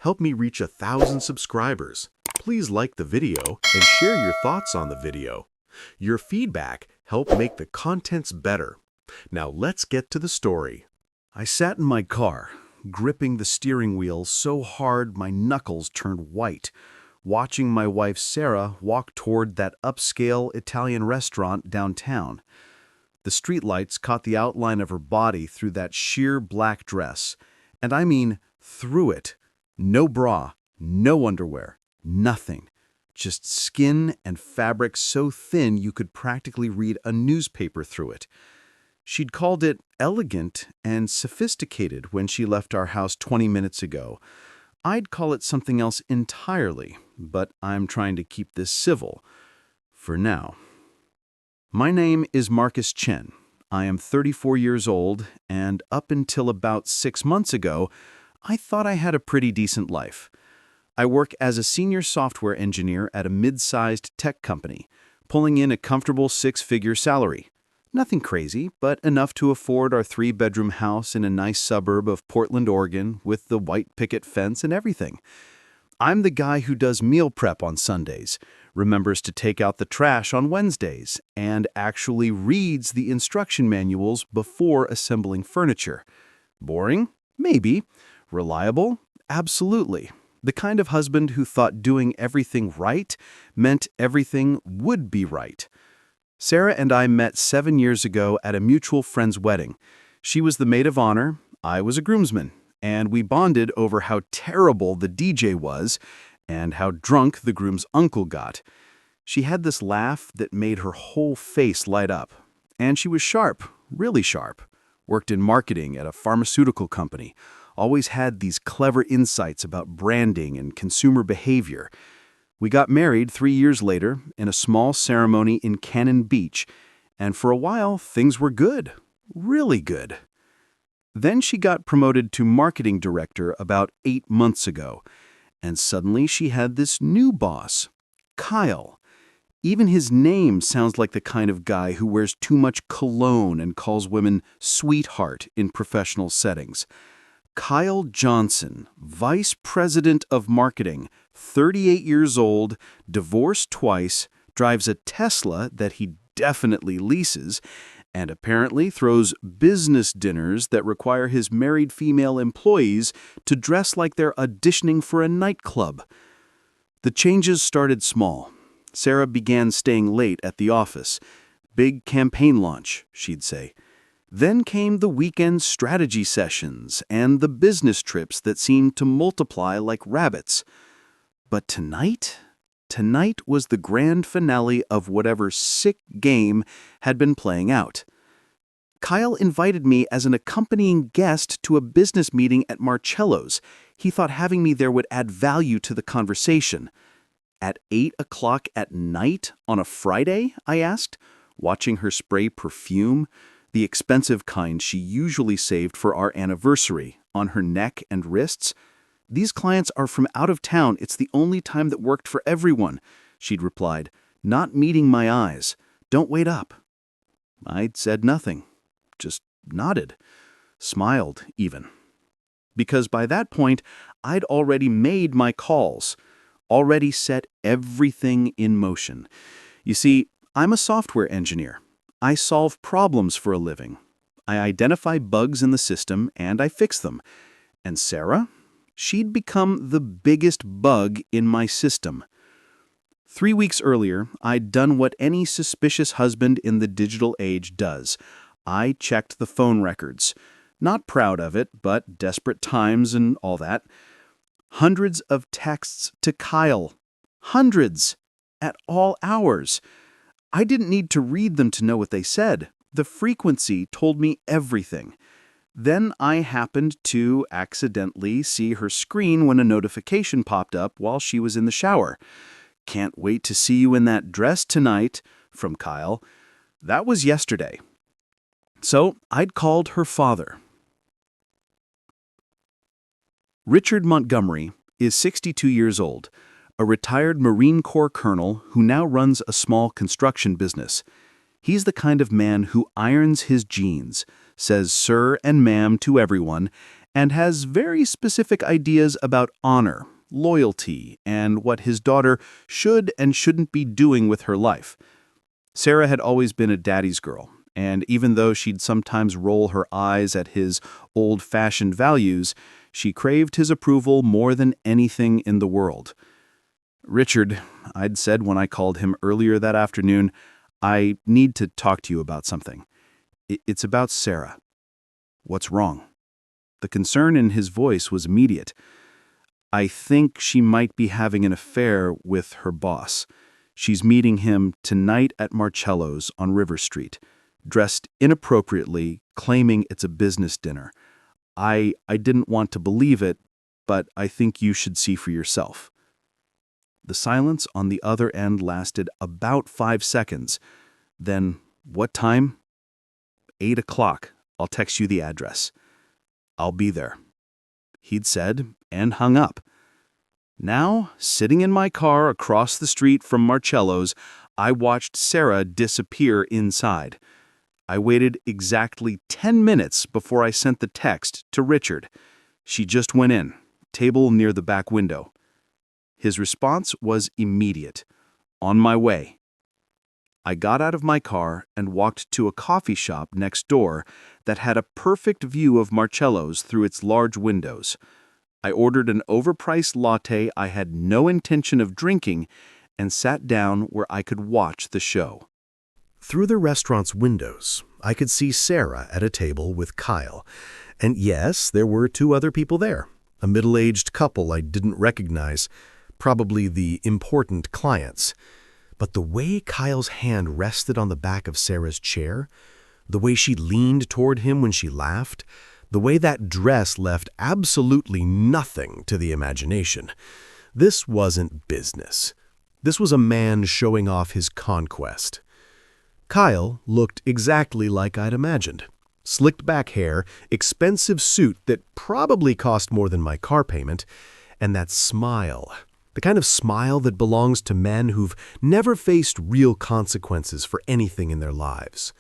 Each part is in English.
help me reach 1,000 subscribers. Please like the video and share your thoughts on the video. Your feedback helps make the contents better. Now let's get to the story. I sat in my car, gripping the steering wheel so hard my knuckles turned white, watching my wife Sarah walk toward that upscale Italian restaurant downtown. The streetlights caught the outline of her body through that sheer black dress, and I mean through it. No bra, no underwear, nothing. Just skin and fabric so thin you could practically read a newspaper through it. She'd called it elegant and sophisticated when she left our house 20 minutes ago. I'd call it something else entirely, but I'm trying to keep this civil. For now. My name is Marcus Chen. I am 34 years old, and up until about 6 months ago, I thought I had a pretty decent life. I work as a senior software engineer at a mid-sized tech company, pulling in a comfortable 6-figure salary. Nothing crazy, but enough to afford our 3-bedroom house in a nice suburb of Portland, Oregon, with the white picket fence and everything. I'm the guy who does meal prep on Sundays, remembers to take out the trash on Wednesdays, and actually reads the instruction manuals before assembling furniture. Boring? Maybe. Reliable? Absolutely. The kind of husband who thought doing everything right meant everything would be right. Sarah and I met 7 years ago at a mutual friend's wedding. She was the maid of honor, I was a groomsman, and we bonded over how terrible the DJ was and how drunk the groom's uncle got. She had this laugh that made her whole face light up. And she was sharp, really sharp. Worked in marketing at a pharmaceutical company. Always had these clever insights about branding and consumer behavior. We got married 3 years later in a small ceremony in Cannon Beach, and for a while things were good, really good. Then she got promoted to marketing director about 8 months ago, and suddenly she had this new boss, Kyle. Even his name sounds like the kind of guy who wears too much cologne and calls women sweetheart in professional settings. Kyle Johnson, Vice President of Marketing, 38 years old, divorced twice, drives a Tesla that he definitely leases, and apparently throws business dinners that require his married female employees to dress like they're auditioning for a nightclub. The changes started small. Sarah began staying late at the office. Big campaign launch, she'd say. Then came the weekend strategy sessions and the business trips that seemed to multiply like rabbits. But tonight was the grand finale of whatever sick game had been playing out. Kyle invited me as an accompanying guest to a business meeting at Marcello's. He thought having me there would add value to the conversation. At 8 o'clock at night on a Friday, I asked, watching her spray perfume, the expensive kind she usually saved for our anniversary, on her neck and wrists. These clients are from out of town. It's the only time that worked for everyone, she'd replied, not meeting my eyes. Don't wait up. I'd said nothing, just nodded, smiled even. Because by that point, I'd already made my calls, already set everything in motion. You see, I'm a software engineer. I solve problems for a living. I identify bugs in the system and I fix them. And Sarah? She'd become the biggest bug in my system. 3 weeks earlier, I'd done what any suspicious husband in the digital age does. I checked the phone records. Not proud of it, but desperate times and all that. Hundreds of texts to Kyle. Hundreds! At all hours. I didn't need to read them to know what they said. The frequency told me everything. Then I happened to accidentally see her screen when a notification popped up while she was in the shower. Can't wait to see you in that dress tonight, from Kyle. That was yesterday. So I'd called her father. Richard Montgomery is 62 years old, a retired Marine Corps colonel who now runs a small construction business. He's the kind of man who irons his jeans, says sir and ma'am to everyone, and has very specific ideas about honor, loyalty, and what his daughter should and shouldn't be doing with her life. Sarah had always been a daddy's girl, and even though she'd sometimes roll her eyes at his old-fashioned values, she craved his approval more than anything in the world. "Richard," I'd said when I called him earlier that afternoon, "I need to talk to you about something. It's about Sarah." "What's wrong?" The concern in his voice was immediate. "I think she might be having an affair with her boss. She's meeting him tonight at Marcello's on River Street, dressed inappropriately, claiming it's a business dinner. I didn't want to believe it, but I think you should see for yourself." The silence on the other end lasted about 5 seconds. Then, "What time?" 8 o'clock. I'll text you the address." "I'll be there," he'd said, and hung up. Now, sitting in my car across the street from Marcello's, I watched Sarah disappear inside. I waited exactly 10 minutes before I sent the text to Richard. She just went in, table near the back window. His response was immediate. "On my way." I got out of my car and walked to a coffee shop next door that had a perfect view of Marcello's through its large windows. I ordered an overpriced latte I had no intention of drinking and sat down where I could watch the show. Through the restaurant's windows, I could see Sarah at a table with Kyle. And yes, there were 2 other people there, a middle-aged couple I didn't recognize, probably the important clients. But the way Kyle's hand rested on the back of Sarah's chair, the way she leaned toward him when she laughed, the way that dress left absolutely nothing to the imagination. This wasn't business. This was a man showing off his conquest. Kyle looked exactly like I'd imagined. Slicked back hair, expensive suit that probably cost more than my car payment, and that smile. The kind of smile that belongs to men who've never faced real consequences for anything in their lives.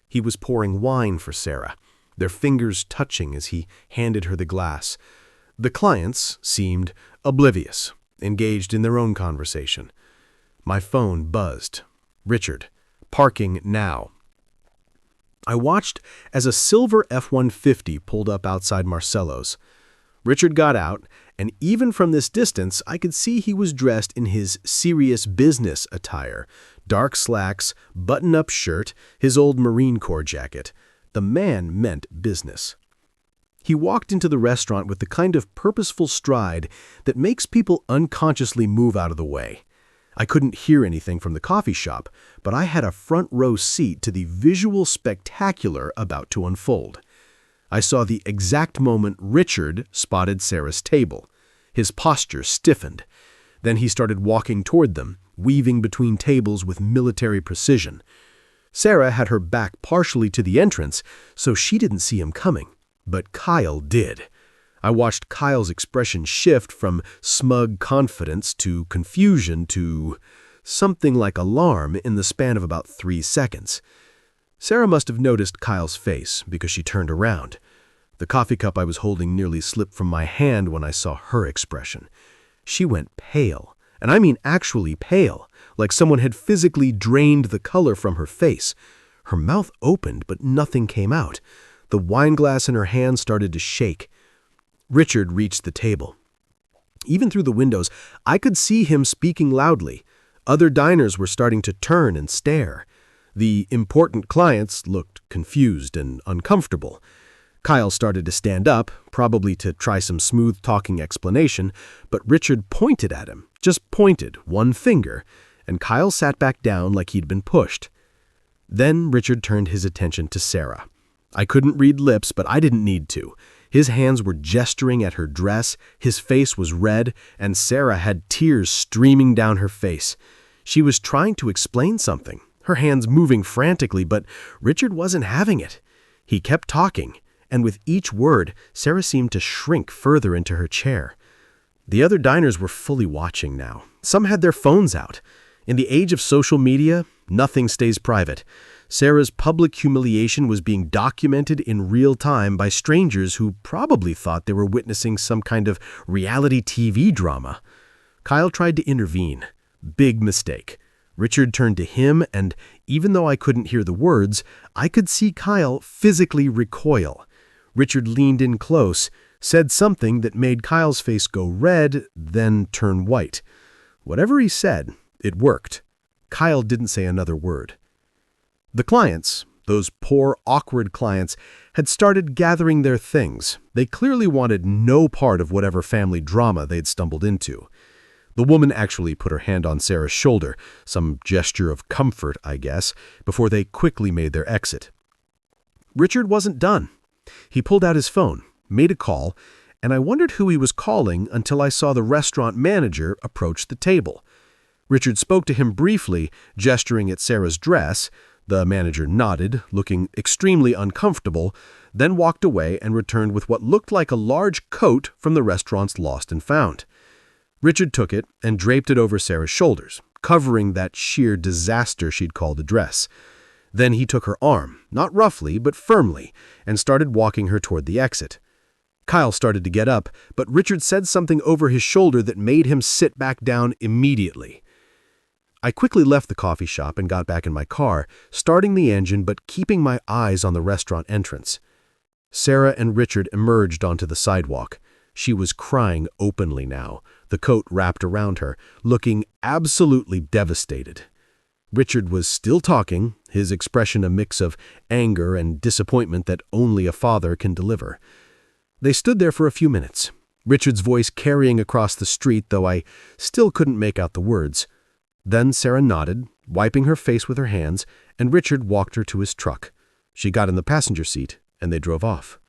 He was pouring wine for Sarah, their fingers touching as he handed her the glass. The clients seemed oblivious, engaged in their own conversation. My phone buzzed. "Richard, parking now." I watched as a silver F-150 pulled up outside Marcello's. Richard got out, and even from this distance, I could see he was dressed in his serious business attire, dark slacks, button-up shirt, his old Marine Corps jacket. The man meant business. He walked into the restaurant with the kind of purposeful stride that makes people unconsciously move out of the way. I couldn't hear anything from the coffee shop, but I had a front-row seat to the visual spectacular about to unfold. I saw the exact moment Richard spotted Sarah's table. His posture stiffened. Then he started walking toward them, weaving between tables with military precision. Sarah had her back partially to the entrance, so she didn't see him coming. But Kyle did. I watched Kyle's expression shift from smug confidence to confusion to something like alarm in the span of about 3 seconds. Sarah must have noticed Kyle's face because she turned around. The coffee cup I was holding nearly slipped from my hand when I saw her expression. She went pale, and I mean actually pale, like someone had physically drained the color from her face. Her mouth opened, but nothing came out. The wine glass in her hand started to shake. Richard reached the table. Even through the windows, I could see him speaking loudly. Other diners were starting to turn and stare. The important clients looked confused and uncomfortable. Kyle started to stand up, probably to try some smooth-talking explanation, but Richard pointed at him, just pointed, one finger, and Kyle sat back down like he'd been pushed. Then Richard turned his attention to Sarah. I couldn't read lips, but I didn't need to. His hands were gesturing at her dress, his face was red, and Sarah had tears streaming down her face. She was trying to explain something, her hands moving frantically, but Richard wasn't having it. He kept talking, and with each word, Sarah seemed to shrink further into her chair. The other diners were fully watching now. Some had their phones out. In the age of social media, nothing stays private. Sarah's public humiliation was being documented in real time by strangers who probably thought they were witnessing some kind of reality TV drama. Kyle tried to intervene. Big mistake. Richard turned to him, and even though I couldn't hear the words, I could see Kyle physically recoil. Richard leaned in close, said something that made Kyle's face go red, then turn white. Whatever he said, it worked. Kyle didn't say another word. The clients, those poor, awkward clients, had started gathering their things. They clearly wanted no part of whatever family drama they'd stumbled into. The woman actually put her hand on Sarah's shoulder, some gesture of comfort, I guess, before they quickly made their exit. Richard wasn't done. He pulled out his phone, made a call, and I wondered who he was calling until I saw the restaurant manager approach the table. Richard spoke to him briefly, gesturing at Sarah's dress. The manager nodded, looking extremely uncomfortable, then walked away and returned with what looked like a large coat from the restaurant's Lost and Found. Richard took it and draped it over Sarah's shoulders, covering that sheer disaster she'd called a dress. Then he took her arm, not roughly, but firmly, and started walking her toward the exit. Kyle started to get up, but Richard said something over his shoulder that made him sit back down immediately. I quickly left the coffee shop and got back in my car, starting the engine but keeping my eyes on the restaurant entrance. Sarah and Richard emerged onto the sidewalk. She was crying openly now, the coat wrapped around her, looking absolutely devastated. Richard was still talking, his expression a mix of anger and disappointment that only a father can deliver. They stood there for a few minutes, Richard's voice carrying across the street, though I still couldn't make out the words. Then Sarah nodded, wiping her face with her hands, and Richard walked her to his truck. She got in the passenger seat, and they drove off.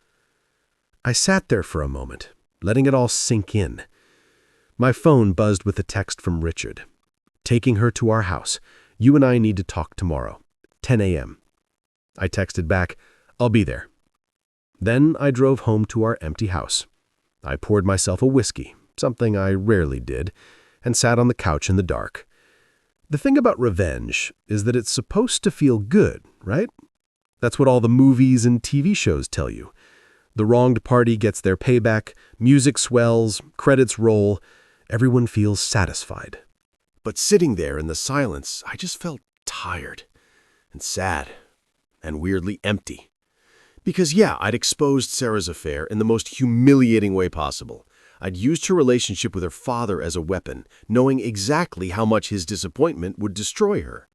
I sat there for a moment, letting it all sink in. My phone buzzed with a text from Richard. "Taking her to our house. You and I need to talk tomorrow. 10 a.m. I texted back, "I'll be there." Then I drove home to our empty house. I poured myself a whiskey, something I rarely did, and sat on the couch in the dark. The thing about revenge is that it's supposed to feel good, right? That's what all the movies and TV shows tell you. The wronged party gets their payback, music swells, credits roll, everyone feels satisfied. But sitting there in the silence, I just felt tired and sad and weirdly empty. Because yeah, I'd exposed Sarah's affair in the most humiliating way possible. I'd used her relationship with her father as a weapon, knowing exactly how much his disappointment would destroy her.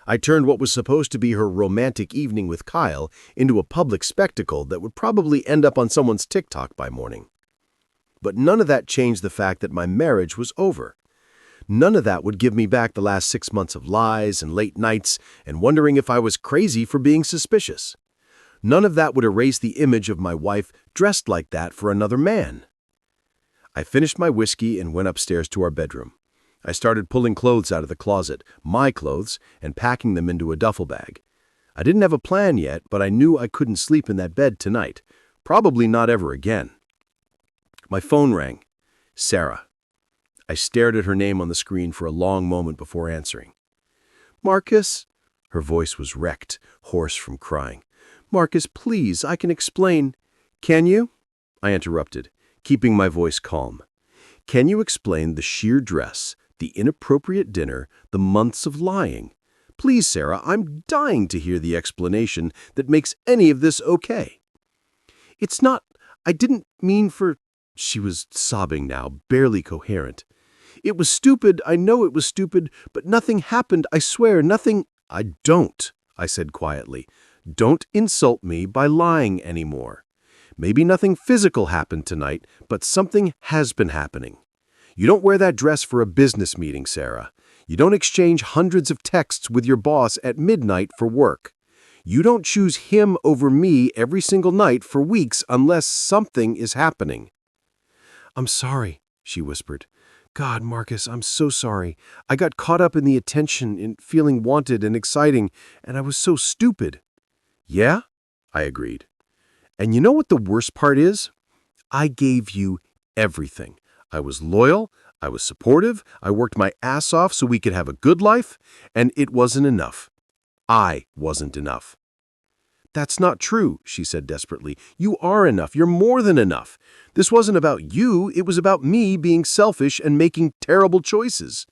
I turned what was supposed to be her romantic evening with Kyle into a public spectacle that would probably end up on someone's TikTok by morning. But none of that changed the fact that my marriage was over. None of that would give me back the last 6 months of lies and late nights and wondering if I was crazy for being suspicious. None of that would erase the image of my wife dressed like that for another man. I finished my whiskey and went upstairs to our bedroom. I started pulling clothes out of the closet, my clothes, and packing them into a duffel bag. I didn't have a plan yet, but I knew I couldn't sleep in that bed tonight. Probably not ever again. My phone rang. Sarah. I stared at her name on the screen for a long moment before answering. "Marcus?" Her voice was wrecked, hoarse from crying. "Marcus, please, I can explain." "Can you?" I interrupted, keeping my voice calm. "Can you explain the sheer dress, the inappropriate dinner, the months of lying? Please, Sarah, I'm dying to hear the explanation that makes any of this okay." "It's not, I didn't mean for—" She was sobbing now, barely coherent. "It was stupid, I know it was stupid, but nothing happened, I swear, nothing—" "I don't," I said quietly. "Don't insult me by lying anymore. Maybe nothing physical happened tonight, but something has been happening. You don't wear that dress for a business meeting, Sarah. You don't exchange hundreds of texts with your boss at midnight for work. You don't choose him over me every single night for weeks unless something is happening." "I'm sorry," she whispered. "God, Marcus, I'm so sorry. I got caught up in the attention, in feeling wanted and exciting, and I was so stupid." "Yeah?" I agreed. "And you know what the worst part is? I gave you everything. I was loyal, I was supportive, I worked my ass off so we could have a good life, and it wasn't enough. I wasn't enough. "That's not true," she said desperately. "You are enough. You're more than enough. This wasn't about you. It was about me being selfish and making terrible choices."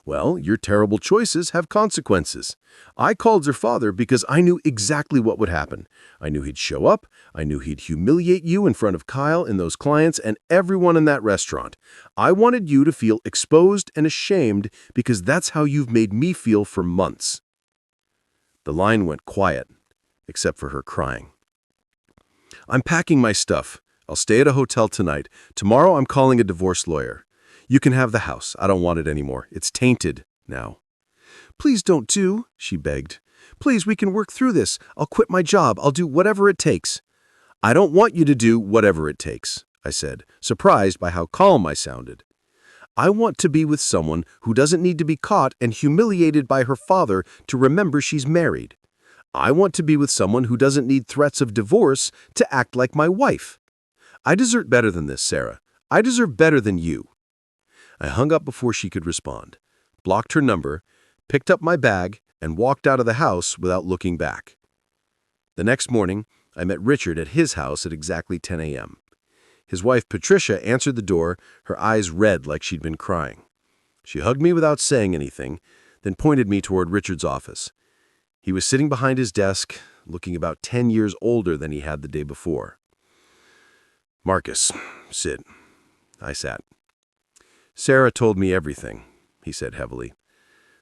"Well, your terrible choices have consequences." I called her father because I knew exactly what would happen. I knew he'd show up. I knew he'd humiliate you in front of Kyle and those clients and everyone in that restaurant. I wanted you to feel exposed and ashamed because that's how you've made me feel for months. The line went quiet, except for her crying. "I'm packing my stuff. I'll stay at a hotel tonight. Tomorrow I'm calling a divorce lawyer. You can have the house. I don't want it anymore. It's tainted now." "Please don't do," she begged. "Please, we can work through this. I'll quit my job. I'll do whatever it takes." "I don't want you to do whatever it takes," I said, surprised by how calm I sounded. "I want to be with someone who doesn't need to be caught and humiliated by her father to remember she's married. I want to be with someone who doesn't need threats of divorce to act like my wife. I deserve better than this, Sarah. I deserve better than you." I hung up before she could respond, blocked her number, picked up my bag, and walked out of the house without looking back. The next morning, I met Richard at his house at exactly 10 a.m. His wife, Patricia, answered the door, her eyes red like she'd been crying. She hugged me without saying anything, then pointed me toward Richard's office. He was sitting behind his desk, looking about 10 years older than he had the day before. "Marcus, sit." I sat. "Sarah told me everything," he said heavily.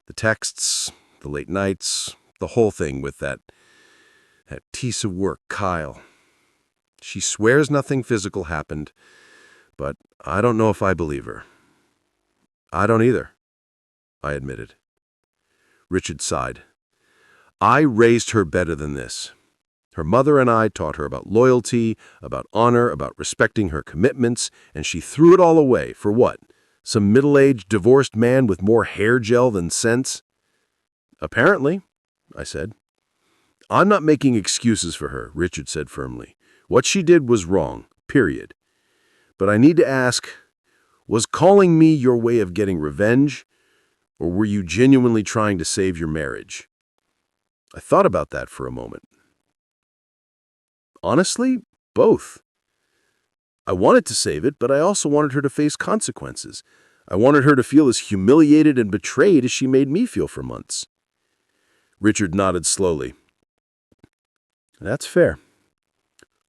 "The texts, the late nights, the whole thing with that piece of work, Kyle. She swears nothing physical happened, but I don't know if I believe her." "I don't either," I admitted. Richard sighed. "I raised her better than this. Her mother and I taught her about loyalty, about honor, about respecting her commitments, and she threw it all away for what? Some middle-aged, divorced man with more hair gel than sense?" "Apparently," I said. "I'm not making excuses for her," Richard said firmly. "What she did was wrong, period. But I need to ask, was calling me your way of getting revenge, or were you genuinely trying to save your marriage?" I thought about that for a moment. Honestly, both. I wanted to save it, but I also wanted her to face consequences. I wanted her to feel as humiliated and betrayed as she made me feel for months. Richard nodded slowly. "That's fair.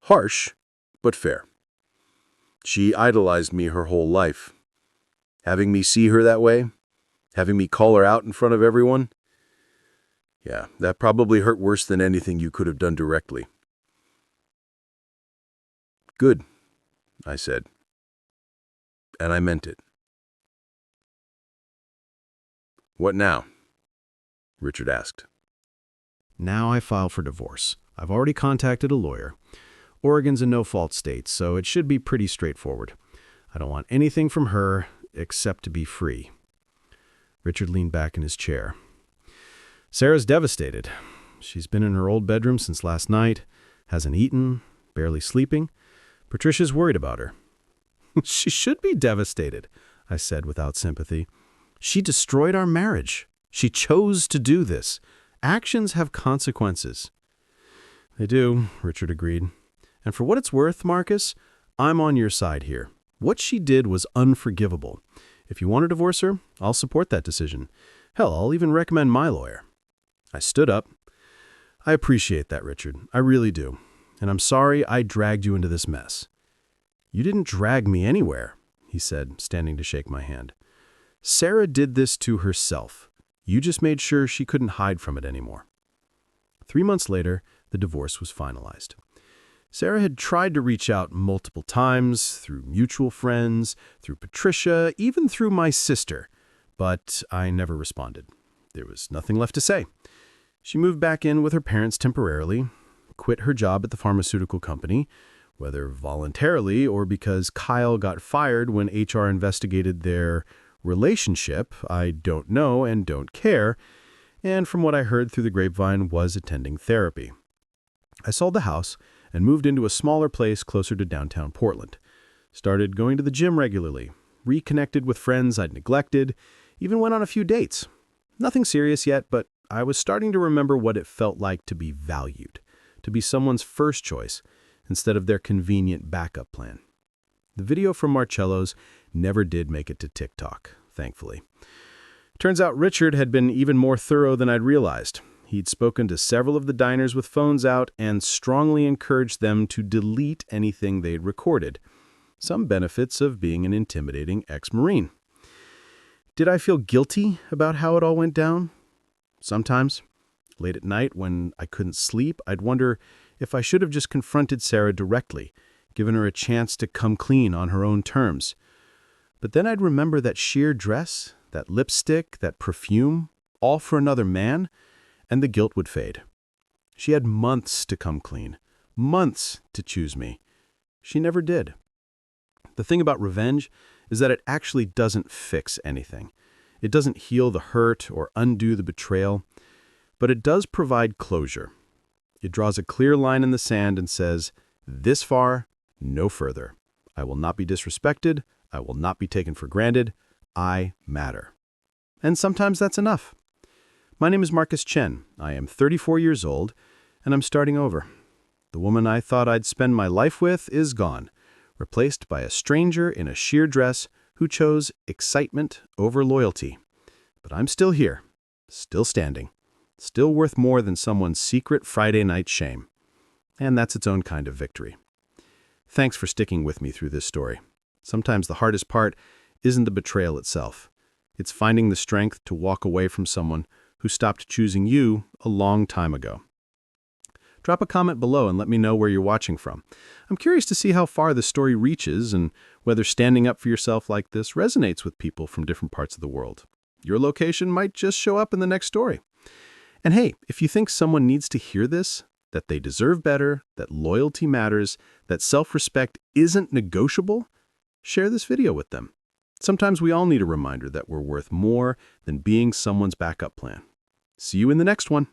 Harsh, but fair. She idolized me her whole life. Having me see her that way, having me call her out in front of everyone, yeah, that probably hurt worse than anything you could have done directly." "Good," I said. And I meant it. "What now?" Richard asked. Now I file for divorce. I've already contacted a lawyer. Oregon's a no-fault state, so it should be pretty straightforward. I don't want anything from her except to be free. Richard leaned back in his chair. Sarah's devastated. She's been in her old bedroom since last night, hasn't eaten, barely sleeping. Patricia's worried about her. She should be devastated, I said without sympathy. She destroyed our marriage. She chose to do this. Actions have consequences. They do, Richard agreed. And for what it's worth, Marcus, I'm on your side here. What she did was unforgivable. If you want to divorce her, I'll support that decision. Hell, I'll even recommend my lawyer. I stood up. I appreciate that, Richard. I really do. And I'm sorry I dragged you into this mess. You didn't drag me anywhere, he said, standing to shake my hand. Sarah did this to herself. You just made sure she couldn't hide from it anymore. 3 months later, the divorce was finalized. Sarah had tried to reach out multiple times, through mutual friends, through Patricia, even through my sister, but I never responded. There was nothing left to say. She moved back in with her parents temporarily, quit her job at the pharmaceutical company, whether voluntarily or because Kyle got fired when HR investigated their relationship, I don't know and don't care, and from what I heard through the grapevine was attending therapy. I sold the house and moved into a smaller place closer to downtown Portland. Started going to the gym regularly, reconnected with friends I'd neglected, even went on a few dates. Nothing serious yet, but I was starting to remember what it felt like to be valued, to be someone's first choice instead of their convenient backup plan. The video from Marcello's never did make it to TikTok, thankfully. Turns out Richard had been even more thorough than I'd realized. He'd spoken to several of the diners with phones out and strongly encouraged them to delete anything they'd recorded. Some benefits of being an intimidating ex-Marine. Did I feel guilty about how it all went down? Sometimes. Late at night, when I couldn't sleep, I'd wonder if I should have just confronted Sarah directly, given her a chance to come clean on her own terms. But then I'd remember that sheer dress, that lipstick, that perfume, all for another man, and the guilt would fade. She had months to come clean, months to choose me. She never did. The thing about revenge is that it actually doesn't fix anything. It doesn't heal the hurt or undo the betrayal, but it does provide closure. It draws a clear line in the sand and says, this far, no further. I will not be disrespected. I will not be taken for granted. I matter. And sometimes that's enough. My name is Marcus Chen. I am 34 years old, and I'm starting over. The woman I thought I'd spend my life with is gone, replaced by a stranger in a sheer dress who chose excitement over loyalty. But I'm still here, still standing, still worth more than someone's secret Friday night shame. And that's its own kind of victory. Thanks for sticking with me through this story. Sometimes the hardest part isn't the betrayal itself. It's finding the strength to walk away from someone who stopped choosing you a long time ago. Drop a comment below and let me know where you're watching from. I'm curious to see how far the story reaches and whether standing up for yourself like this resonates with people from different parts of the world. Your location might just show up in the next story. And hey, if you think someone needs to hear this, that they deserve better, that loyalty matters, that self-respect isn't negotiable, share this video with them. Sometimes we all need a reminder that we're worth more than being someone's backup plan. See you in the next one.